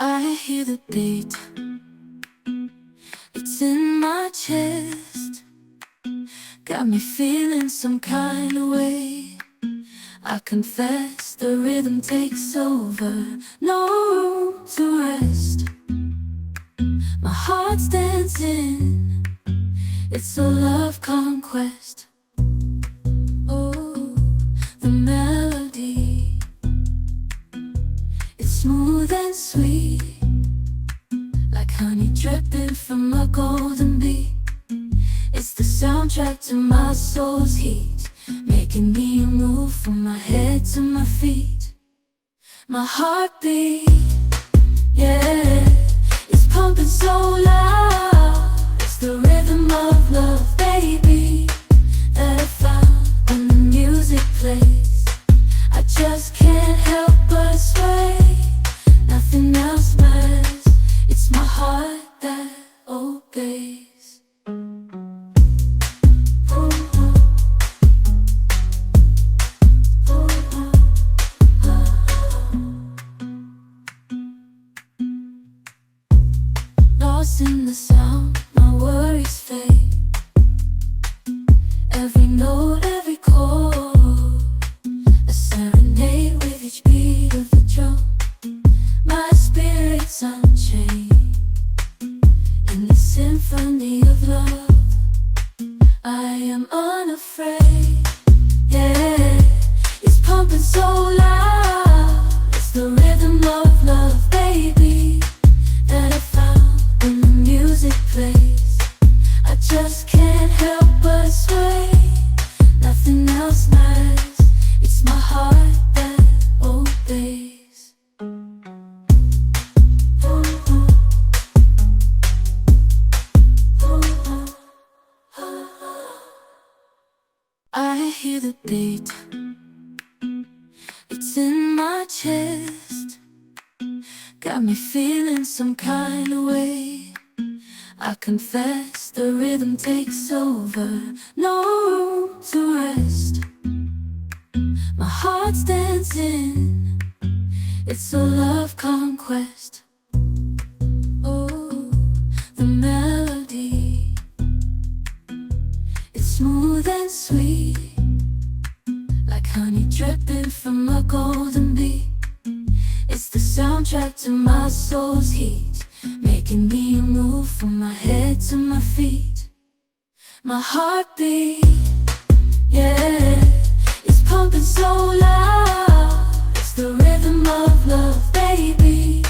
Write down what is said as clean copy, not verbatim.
I hear the beat, it's in my chest. Got me feeling some kind of way. I confess the rhythm takes over, no room to rest. My heart's dancing, it's a love conquest. Oh, the melody, it's smooth and sweet, like honey dripping from a golden bee. It's the soundtrack to my soul's heat, making me move from my head to my feet. My heartbeat, yeah, it's pumping so loud. It's the rhythm of love, baby, that I found when the music plays. I just can't help but sway. Nothing else matters. It's my heart that obeys. Lost in the sound, my worries fade. Every note, every chord, a serenade with each beat of the drum. My spirit's unchained in the symphony of love. I am unafraid, yeah, it's pumping so loud. It's the rhythm of love, baby, that I found when the music plays. I just can't help but sway. Nothing else matters. It's my heart that obeys. I hear the beat, it's in my chest. Got me feeling some kind of way. I confess the rhythm takes over, no room to rest. My heart's dancing, it's a love conquest. Oh, the melody, it's smooth and sweet, like honey dripping from a golden bee. It's the soundtrack to my soul's heat, making me move from my head to my feet. My heartbeat, yeah, it's pumping so loud. It's the rhythm of love, baby,